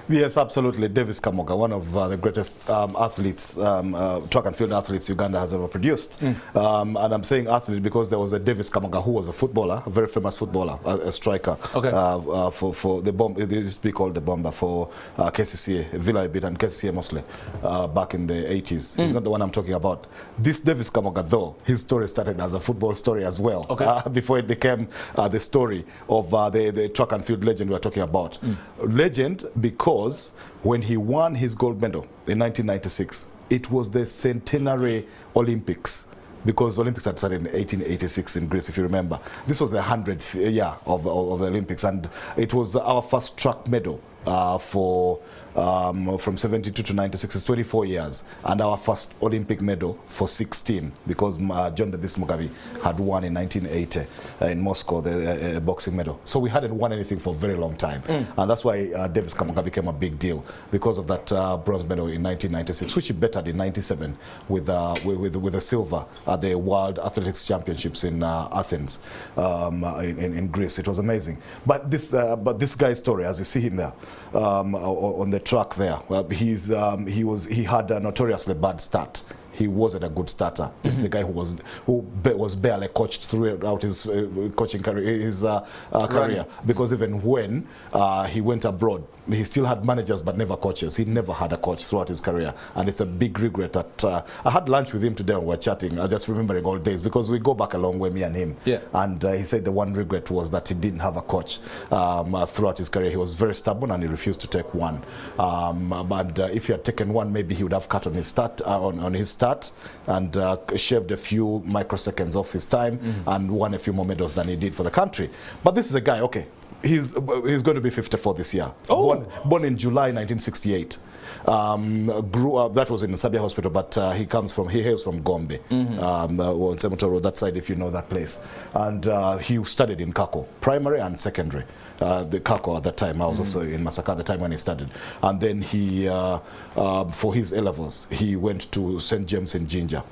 Yes, absolutely. Davis Kamoga, one of the greatest athletes, track and field athletes Uganda has ever produced. And I'm saying athlete because there was a Davis Kamoga who was a footballer, a very famous footballer, a striker. Okay. For the bomb, it used to be called the bomber for KCCA, Villa a bit and KCCA mostly, back in the 80s. He's not the one I'm talking about. This Davis Kamoga, though, his story started as a football story as well, before it became the story of the track and field legend we're talking about. Legend because when he won his gold medal in 1996, it was the centenary Olympics, because Olympics had started in 1886 in Greece, if you remember. This was the 100th year of the Olympics, and it was our first track medal from 72 to 96 is 24 years, and our first Olympic medal for 16, because John Davis Mugabe had won in 1980 in Moscow the boxing medal. So we hadn't won anything for a very long time, and that's why Davis Kamoga became a big deal, because of that bronze medal in 1996, which he bettered in 97 with a silver at the World Athletics Championships in Athens, in Greece. It was amazing. But this guy's story, as you see him there on the track there, he had a notoriously bad start. He wasn't a good starter. This is the guy who was barely coached throughout his coaching career, career, because even when he went abroad, he still had managers but never coaches. He never had a coach throughout his career, and it's a big regret that I had lunch with him today and we were chatting. I'm just remembering all days, because we go back a long way, me and him. Yeah. And he said the one regret was that he didn't have a coach throughout his career. He was very stubborn and he refused to take one. But if he had taken one, maybe he would have cut on his start, and shaved a few microseconds off his time and won a few more medals than he did for the country. But this is a guy, okay, he's going to be 54 this year. Born in July 1968. Grew up, that was in Sabia Hospital, but he hails from Gombe, on Cemetery Road, that side, if you know that place. And he studied in Kako, primary and secondary. The Kako at that time, I was also in Masaka at the time when he studied. And then he, for his A-levels, he went to St. James in Jinja.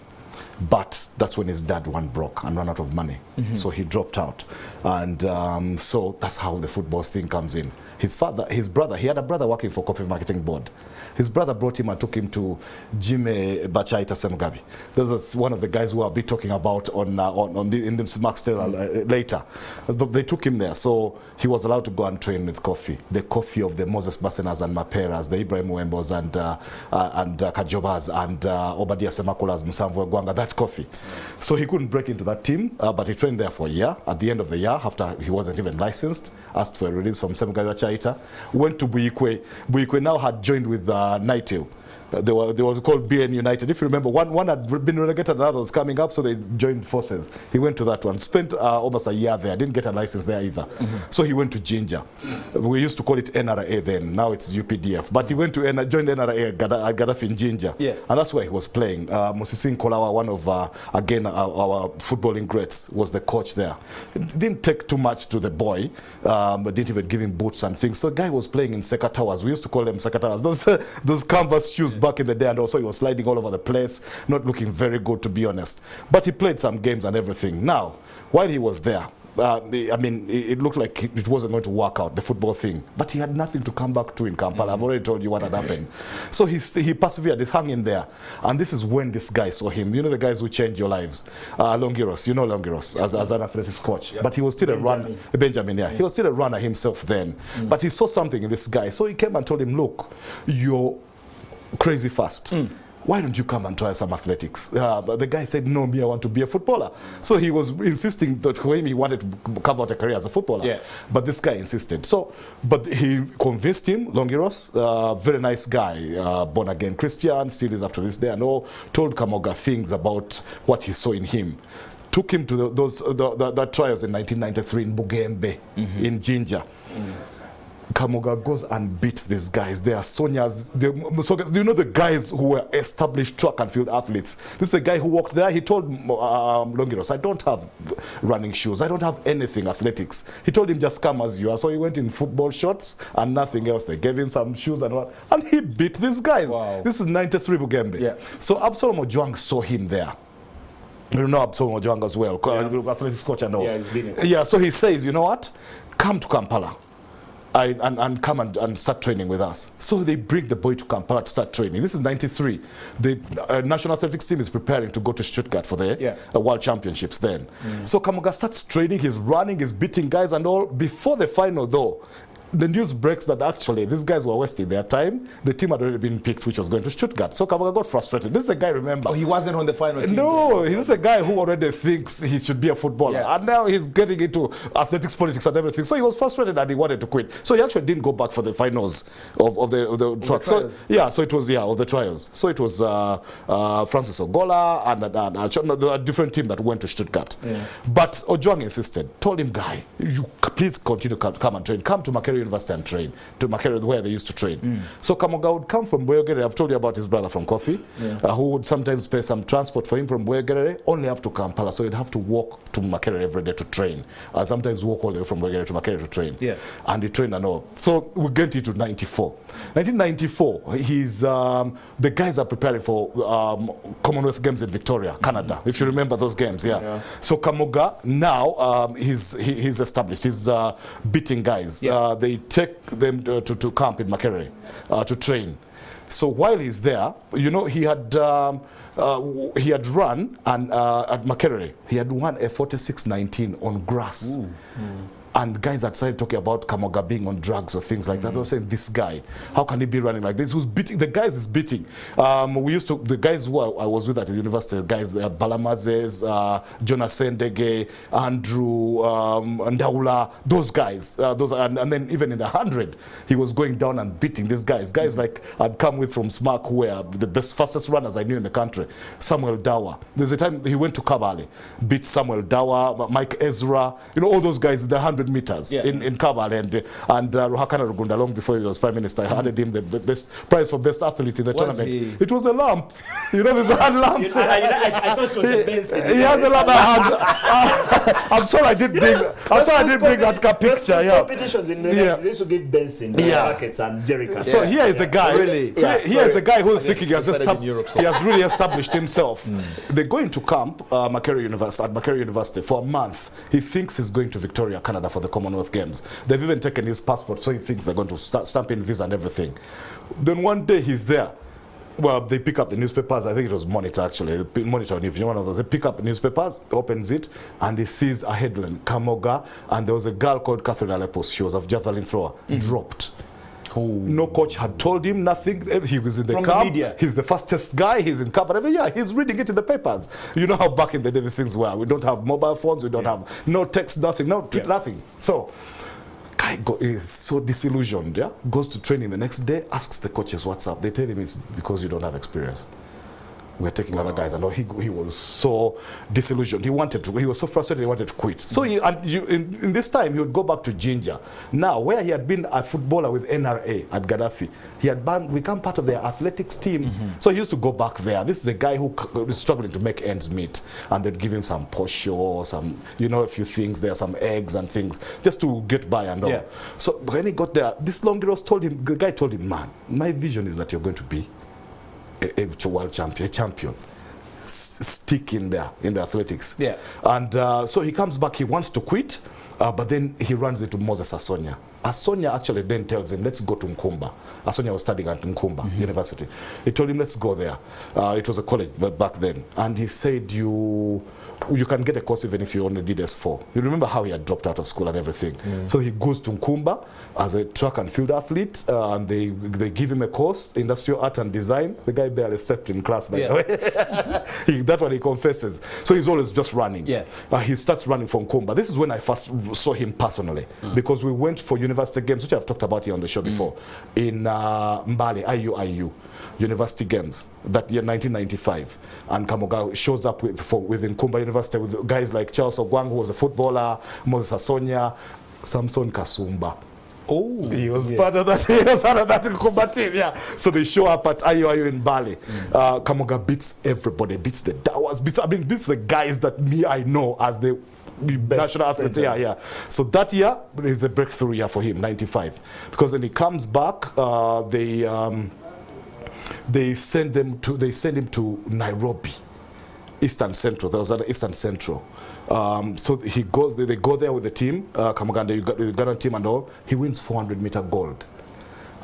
But that's when his dad went broke and ran out of money. So he dropped out. And so that's how the football thing comes in. His brother, he had a brother working for Coffee Marketing Board. His brother brought him and took him to Jime Bachaita Semugabi. This is one of the guys who I'll be talking about in the Smack Stella later. But they took him there, so he was allowed to go and train with Coffee. The Coffee of the Moses Basenas and Maperas, the Ibrahim Wembos and Kajobas and Obadia Semakulas, Musamvu Gwanga, that Coffee. So he couldn't break into that team, but he trained there for a year. At the end of the year, after he wasn't even licensed, asked for a release from Semugabi Bachaita, went to Buikwe. Buikwe now had joined with Nightil. They were called BN United. If you remember, one had been relegated and another was coming up, so they joined forces. He went to that one, spent almost a year there, didn't get a license there either. So he went to Jinja. We used to call it NRA then, now it's UPDF. But he went to joined NRA at Gaddafi in Jinja. Yeah. And that's where he was playing. Musisi Nkolawa, one of, again, our footballing greats, was the coach there. It didn't take too much to the boy, but didn't even give him boots and things. So the guy was playing in Seka Towers. We used to call them Seka Towers. Those canvas shoes back in the day, and also he was sliding all over the place, not looking very good, to be honest. But he played some games and everything. Now, while he was there, I mean, it looked like it wasn't going to work out, the football thing. But he had nothing to come back to in Kampala. I've already told you what had happened. So he persevered, he's hung in there. And this is when this guy saw him. You know the guys who change your lives. Longiros, you know Longiros, as an athletics coach. Yep. But he was still a runner. Benjamin, yeah. He was still a runner himself then. But he saw something in this guy. So he came and told him, look, you're crazy fast. Why don't you come and try some athletics? The guy said, no, me, I want to be a footballer. So he was insisting that for him, he wanted to carve out a career as a footballer. Yeah. But this guy insisted. So, but he convinced him, Longiros, very nice guy, born again Christian, still is up to this day, and all, told Kamoga things about what he saw in him. Took him to the trials in 1993 in Bugembe, in Jinja. Kamoga goes and beats these guys. They are Sonia's. Do you know the guys who were established track and field athletes? This is a guy who walked there. He told Longiros, I don't have running shoes. I don't have anything athletics. He told him, just come as you are. So he went in football shorts and nothing else. They gave him some shoes and he beat these guys. Wow. This is 93 Bugembe. Yeah. So Absalom Ojwang saw him there. You know Absalom Ojwang as well. Yeah. Athletics coach and all. Yeah, so he says, you know what? Come to Kampala. and come and start training with us. So they bring the boy to Kampala to start training. This is 93. The national athletics team is preparing to go to Stuttgart for the World Championships then. So Kamoga starts training, he's running, he's beating guys and all. Before the final though, the news breaks that actually these guys were wasting their time. The team had already been picked, which was going to Stuttgart. So Kamoga got frustrated. This is a guy, remember? Oh, he wasn't on the final team? No, he's a guy who already thinks he should be a footballer. And now he's getting into athletics, politics and everything. So he was frustrated and he wanted to quit. So he actually didn't go back for the finals of the track. So yeah, so it was, of the trials. So it was Francis Ogola and a different team that went to Stuttgart. But Ojwang insisted, told him, guy, you please continue to come and train. Come to Makerere University and train, to Makerere where they used to train. So Kamoga would come from Bweyogerere. I've told you about his brother from Kofi, who would sometimes pay some transport for him from Bweyogerere only up to Kampala. So he'd have to walk to Makerere every day to train. Sometimes walk all the way from Bweyogerere to Makerere to train. And he trained and all. So we get into 94. 1994, he's, the guys are preparing for Commonwealth Games in Victoria, Canada, if you remember those games. So Kamoga, now he's established. He's beating guys. They take them to camp in Makerere to train. So while he's there, you know, he had run and at Makerere, he had won a 46-19 on grass. And guys had started talking about Kamoga being on drugs or things like that. They were saying, this guy, how can he be running like this? Who's beating? The guys is beating. The guys who I was with at the university, the guys, Balamazes, Jonas Sendege, Andrew, Ndaula, those guys. And then even in the 100, he was going down and beating these guys. Guys like I'd come with from SMARC, who were the fastest runners I knew in the country. Samuel Dawa. There's a time he went to Kabale, beat Samuel Dawa, Mike Ezra, you know, all those guys in the 100 meters in Kabale, and Ruhakana Rugunda, long before he was prime minister, I handed him the best prize for best athlete in the tournament. It was a lamp. You know, there's a hand lamp. I thought it was a Benson. He has a lamp. I'm sorry I didn't bring. I'm sorry I didn't bring that picture. Competitions in the next, they used to give Bensons, buckets, and jerrycans. So here is a guy. Here is a guy who's thinking he has really established himself. They're going to camp at Makerere University for a month. He thinks he's going to Victoria, Canada for the Commonwealth Games. They've even taken his passport, so he thinks they're going to stamp in visa and everything. Then one day he's there. Well, they pick up the newspapers. I think it was Monitor, actually. The Monitor, if you're one of those, they pick up the newspapers, opens it, and he sees a headline, Kamoga, and there was a girl called Catherine Alepos. She was a javelin thrower, dropped. No coach had told him nothing. He was in the camp. He's the fastest guy. He's in camp. Yeah, he's reading it in the papers. You know how back in the day these things were. We don't have mobile phones. We don't have no text, nothing, no tweet, nothing. So guy is so disillusioned. Goes to training the next day. Asks the coaches what's up. They tell him it's because you don't have experience. We're taking other guys, and he was so disillusioned. He was so frustrated. He wanted to quit. So in this time, he would go back to Jinja. Now, where he had been a footballer with NRA at Gaddafi, he had become part of their athletics team. So he used to go back there. This is a guy who was struggling to make ends meet, and they'd give him some posho, some, you know, a few things there, some eggs and things, just to get by and all. So when he got there, this Longiros the guy told him, man, my vision is that you're going to be a world champion, a champion. Stick in there in the athletics. And so he comes back, he wants to quit, but then he runs into Moses Asonia. Asonia actually then tells him, let's go to Nkumba. Asonia was studying at Nkumba University. He told him, let's go there. It was a college back then. And he said, you can get a course even if you only did S4. You remember how he had dropped out of school and everything. So he goes to Nkumba as a track and field athlete, and they give him a course, industrial art and design. The guy barely stepped in class, by the way. That one he confesses. So he's always just running. He starts running from Nkumba. This is when I first saw him personally, because we went for university games, which I've talked about here on the show before, in Mbale, IU. University Games that year, 1995, and Kamoga shows up within Nkumba University with guys like Charles Ogwang, who was a footballer, Moses Asonia, Samson Kasumba. He was part of that. He was part of that Nkumba team. So they show up at IU in Bali. Kamoga beats everybody, beats the Dawas, beats the guys that I know as the national athletes. So that year is a breakthrough year for him, 95, because when he comes back, they send him to Nairobi Eastern Central. There was an Eastern Central. So he goes, they go there with the team, Kamoga, the Ugandan team and all. He wins 400-meter gold.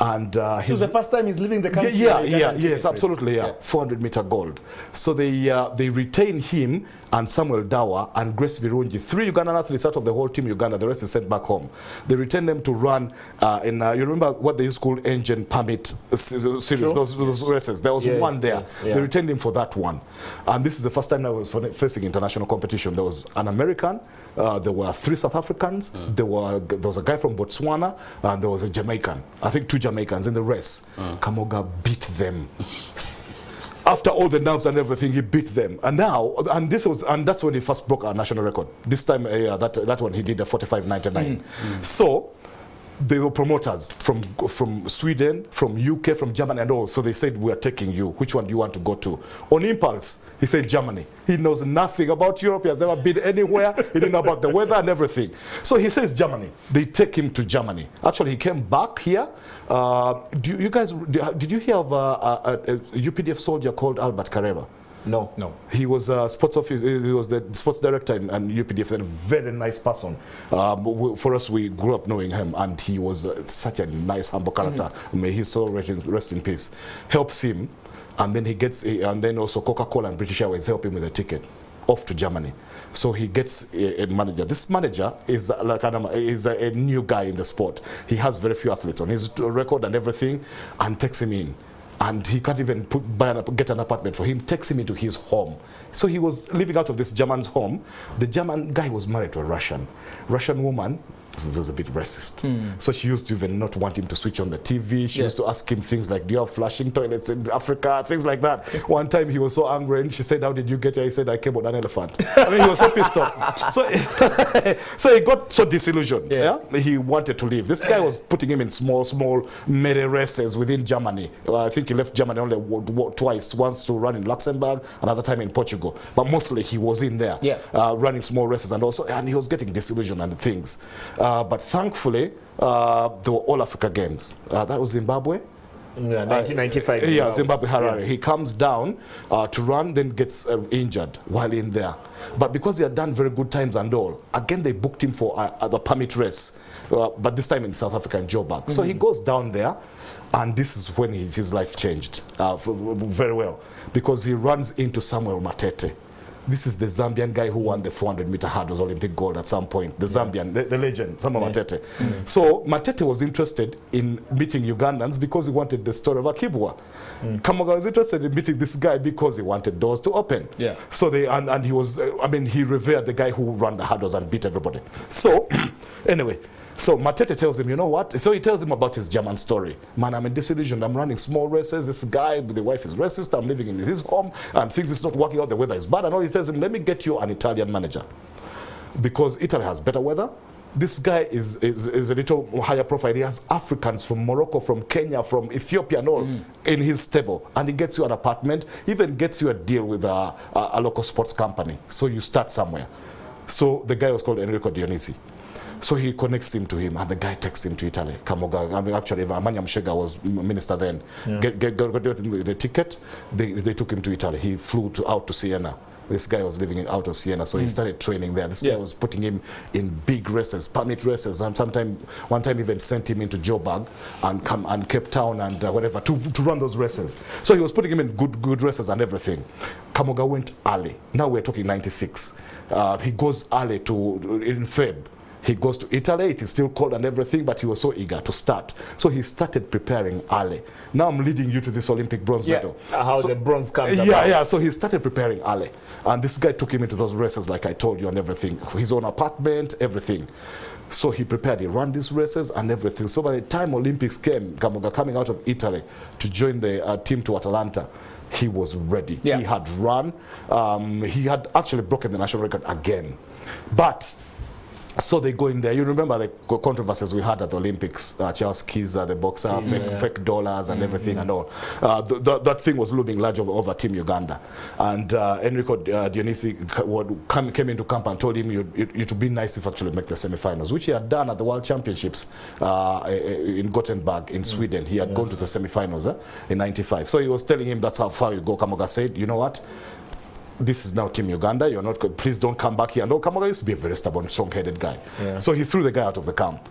And this is the first time he's leaving the country. Yes, absolutely, 400-meter gold. So they retain him and Samuel Dawa and Grace Virungi, 3 Ugandan athletes out of the whole team Uganda. The rest is sent back home. They retain them to run you remember what they used to call engine permit series, those races. There was one there. They retained him for that one. And this is the first time I was facing international competition. There was an American, there were 3 South Africans, there was a guy from Botswana, and there was a Jamaican. I think 2 Jamaicans in the race. Kamoga beat them. After all the nerves and everything, he beat them. And now, and that's when he first broke our national record. This time, that one he did a 45.99. So they were promoters from Sweden, from UK, from Germany and all. So they said, we are taking you. Which one do you want to go to? On impulse, he said Germany. He knows nothing about Europe. He has never been anywhere. He didn't know about the weather and everything. So he says Germany. They take him to Germany. Actually, he came back here. Did you hear of a UPDF soldier called Albert Kareba? No. He was a sports officer. He was the sports director in UPDF, and a very nice person. For us, we grew up knowing him, and he was such a nice, humble character. May his soul rest in peace. Helps him, and then he gets, and then also Coca-Cola and British Airways help him with a ticket off to Germany. So he gets a manager. This manager is like a new guy in the sport. He has very few athletes on his record and everything, and takes him in. And he can't even get an apartment for him, takes him into his home. So he was living out of this German's home. The German guy was married to a Russian woman. Was a bit racist. So she used to even not want him to switch on the TV. She used to ask him things like, do you have flashing toilets in Africa? Things like that. One time he was so angry and she said, how did you get here? He said, I came on an elephant. I mean, he was so pissed off. So he got so disillusioned. He wanted to leave. This guy was putting him in small mere races within Germany. I think he left Germany only twice. Once to run in Luxembourg, another time in Portugal. But mostly he was in there running small races, and he was getting disillusioned and things. But thankfully, there were All Africa Games. That was Zimbabwe. 1995. Zimbabwe, Harare. He comes down to run, then gets injured while in there. But because he had done very good times and all, again they booked him for the permit race, but this time in South Africa in Joburg. So he goes down there, and this is when his life changed very well, because he runs into Samuel Matete. This is the Zambian guy who won the 400-meter hurdles Olympic gold at some point. The Zambian, the legend, Samuel Matete. So Matete was interested in meeting Ugandans because he wanted the story of Akibwa. Kamoga was interested in meeting this guy because he wanted doors to open. So and he was, he revered the guy who ran the hurdles and beat everybody. So anyway. So Matete tells him, you know what? So he tells him about his German story. Man, I'm disillusioned. I'm running small races. This guy, the wife is racist. I'm living in his home, and things is not working out. The weather is bad. And all he tells him, let me get you an Italian manager, because Italy has better weather. This guy is a little higher profile. He has Africans from Morocco, from Kenya, from Ethiopia and all in his stable. And he gets you an apartment, even gets you a deal with a local sports company. So you start somewhere. So the guy was called Enrico Dionisi. So he connects him to him, and the guy takes him to Italy. Kamoga, actually, Amanya Mshega was minister then. Got the ticket, they took him to Italy. He flew out to Siena. This guy was living out of Siena, so he started training there. This guy was putting him in big races, permit races, and one time even sent him into Joburg and Cape Town and whatever to run those races. So he was putting him in good races and everything. Kamoga went early. Now we're talking 96. He goes early in Feb. He goes to Italy. It is still cold and everything, but he was so eager to start. So he started preparing early. Now I'm leading you to this Olympic bronze medal. How the bronze comes about. So he started preparing early. And this guy took him into those races like I told you and everything. His own apartment, everything. So he prepared, he ran these races and everything. So by the time Olympics came, Kamoga coming out of Italy to join the team to Atalanta, he was ready. He had run. He had actually broken the national record again. But so they go in there. You remember the controversies we had at the Olympics, Charles Kiza, the boxer, fake dollars and everything and all. That thing was looming large over Team Uganda. And Enrico Dionisi came into camp and told him it would be nice if actually make the semi-finals, which he had done at the World Championships in Gothenburg in Sweden. He had gone to the semi-finals in 95. So he was telling him that's how far you go. Kamoga said, you know what? this is now Team Uganda. You're not. Please don't come back here. No, Kamoga used to be a very stubborn, strong-headed guy. Yeah. So he threw the guy out of the camp.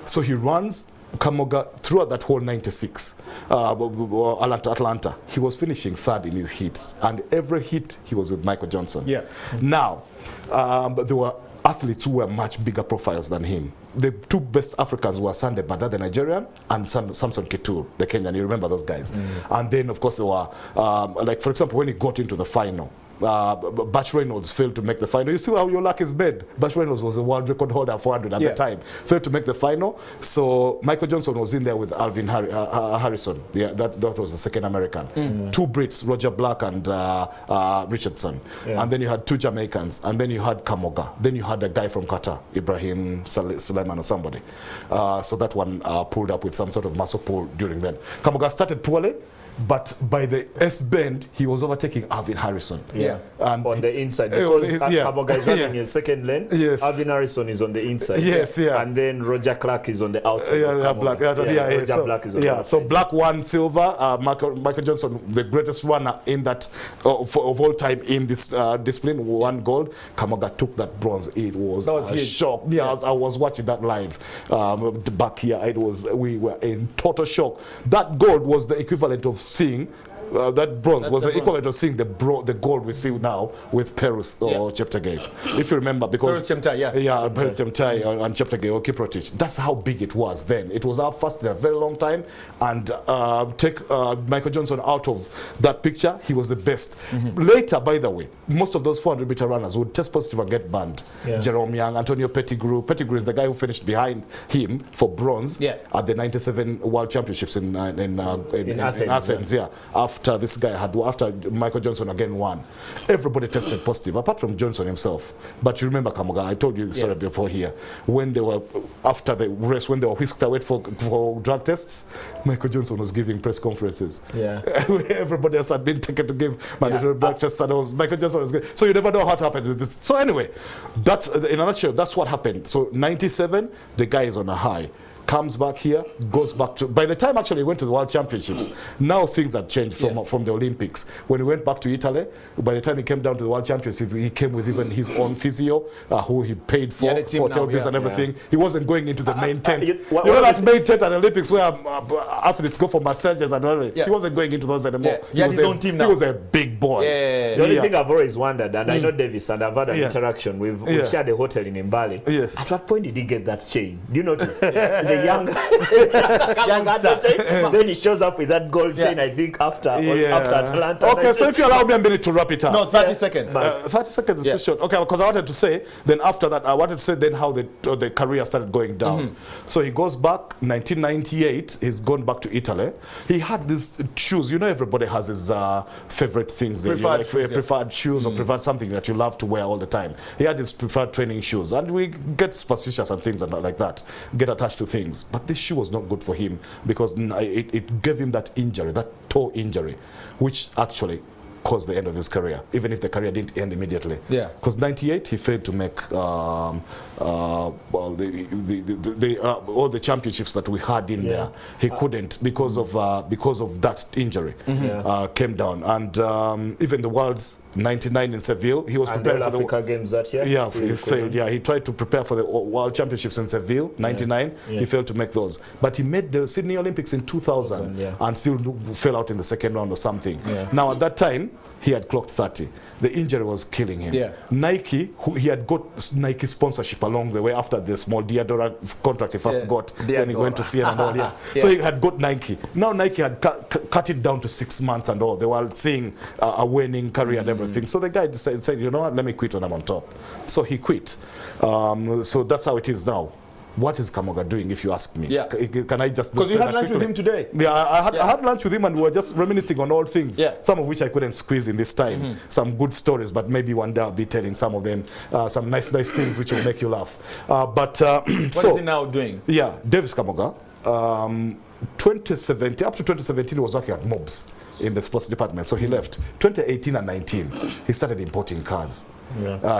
So he runs Kamoga throughout that whole 96 Atlanta. He was finishing third in his hits, and every hit he was with Michael Johnson. Yeah. Now, there were athletes who were much bigger profiles than him. The two best Africans were Sande Bada, the Nigerian, and Samson Kitur, the Kenyan. You remember those guys? And then, of course, there were, like, for example, when he got into the final, Butch Reynolds failed to make the final. You see how your luck is bad. Butch Reynolds was the world record holder for 400 at the time. Failed to make the final. So Michael Johnson was in there with Alvin Harrison. Yeah, that was the second American. Two Brits, Roger Black and Richardson. Yeah. And then you had two Jamaicans. And then you had Kamoga. Then you had a guy from Qatar, Ibrahim Sulaiman or somebody. So that one pulled up with some sort of muscle pull during then. Kamoga started poorly. But by the S-bend, he was overtaking Alvin Harrison. Yeah. And on the inside, because Kamoga is running in second lane. Yes. Alvin Harrison is on the inside. Yes, yeah. And then Roger Clark is on the outside. Black. Roger Black is on the outside. So Black won silver. Michael Johnson, the greatest runner in that of all time in this discipline, won gold. Kamoga took that bronze. It was a shock. Yeah, I was watching that live back here. We were in total shock. That gold was the equivalent of seeing that bronze was the equivalent of seeing the gold we see now with Perus or Cheptegei. If you remember, because Perus Cheptegei and Cheptegei or Kiprotich. That's how big it was then. It was our first in a very long time, and take Michael Johnson out of that picture, he was the best. Later, by the way, most of those 400-meter runners would test positive and get banned. Jerome Young, Antonio Pettigrew. Pettigrew is the guy who finished behind him for bronze at the 97 World Championships in Athens. After this guy after Michael Johnson again won, everybody tested positive apart from Johnson himself. But you remember, Kamoga, I told you the story before here, when they were after the race, when they were whisked away for drug tests, Michael Johnson was giving press conferences. Everybody else had been taken to give mandatory drug tests, and Michael Johnson was good. So you never know what happened with this. So anyway, that's in a nutshell, that's what happened. So 97, the guy is on a high. Comes back here, goes back to... By the time actually he went to the World Championships, now things had changed from the Olympics. When he went back to Italy, by the time he came down to the World Championship, he came with even his own physio, who he paid for, hotel bills and everything. He wasn't going into the main tent. You know that main tent at the Olympics where athletes go for massages and everything? He wasn't going into those anymore. He had his own team now. He was a big boy. The only thing I've always wondered, and I know Davis, and I've had an interaction, we've shared a hotel in Mbali. At what point did he get that chain? Do you notice? The young... then he shows up with that gold chain, I think, after Atlanta. Okay, so if you allow me a minute to wrap it up. No, 30 seconds. 30 seconds is too short. Okay, because I wanted to say, then after that, I wanted to say then how the career started going down. So he goes back, 1998, he's gone back to Italy. He had these shoes. You know, everybody has his favorite things. Preferred shoes or preferred something that you love to wear all the time. He had his preferred training shoes. And we get superstitious and things like that, get attached to things. But this shoe was not good for him because it gave him that injury, that toe injury, which actually caused the end of his career, even if the career didn't end immediately. Because 98, he failed to make all the championships that we had in there. He couldn't because of that injury. Came down, and even the World's 99 in Seville, he was prepared for the Africa Games that year. He failed. He tried to prepare for the World Championships in Seville, 99. He failed to make those, but he made the Sydney Olympics in 2000 and still fell out in the second round or something. Now at that time, he had clocked 30. The injury was killing him. Nike, he had got Nike sponsorship along the way after the small Diadora contract he first got when he went to Siena and all. So he had got Nike. Now Nike had cut it down to 6 months and all. They were seeing a winning career and everything. So the guy said, you know what, let me quit when I'm on top. So he quit. So that's how it is now. What is Kamoga doing, if you ask me? Can I just... Because you had lunch with him today. I had lunch with him, and we were just reminiscing on all things, some of which I couldn't squeeze in this time. Some good stories, but maybe one day I'll be telling some of them, some nice things which will make you laugh. What is he now doing? Davis Kamoga, 2017, up to 2017, he was working at Mobs in the sports department, so he left. 2018 and 19, he started importing cars.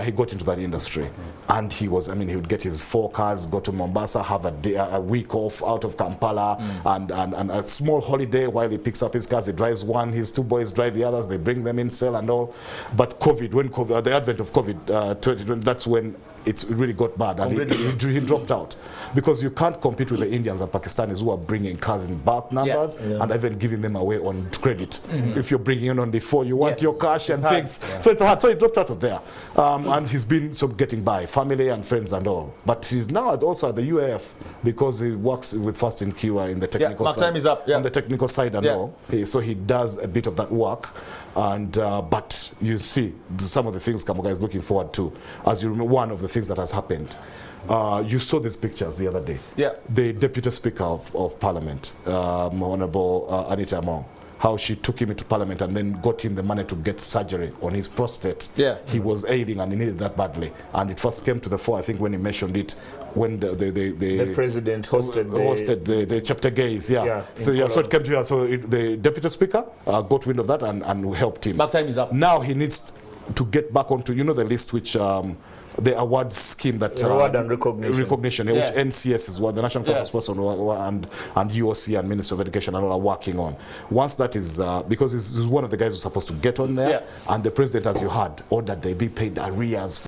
he got into that industry. And he was, I mean, he would get his 4 cars, go to Mombasa, have a week off out of Kampala, and a small holiday while he picks up his cars. He drives one, his 2 boys drive the others, they bring them in, sell and all. But the advent of COVID, 2020, that's when it really got bad, and he dropped out, because you can't compete with the Indians and Pakistanis who are bringing cars in bulk numbers and even giving them away on credit. If you're bringing in only 4, you want your cash and things. So it's hard. So he dropped out of there, and he's been getting by, family and friends and all. But he's now also at the UAF because he works with Fast and Queue in the technical side. Time is up. On the technical side and all. So he does a bit of that work. And but you see some of the things Kamoga is looking forward to. As you remember, one of the things that has happened, you saw these pictures the other day. The Deputy Speaker of Parliament, Honorable Anita Among, how she took him into Parliament and then got him the money to get surgery on his prostate. He was ailing and he needed that badly. And it first came to the fore, I think, when he mentioned it, when the president hosted the chapter gays. So it came to here. So the Deputy Speaker got wind of that and helped him. Back time is up. Now he needs to get back onto, you know, the list which the awards scheme that reward and recognition, which NCS is what the National Council Sports and UOC and Ministry of Education and all are working on. Once that is, because he's one of the guys who's supposed to get on there, and the president, as you heard, ordered they be paid arrears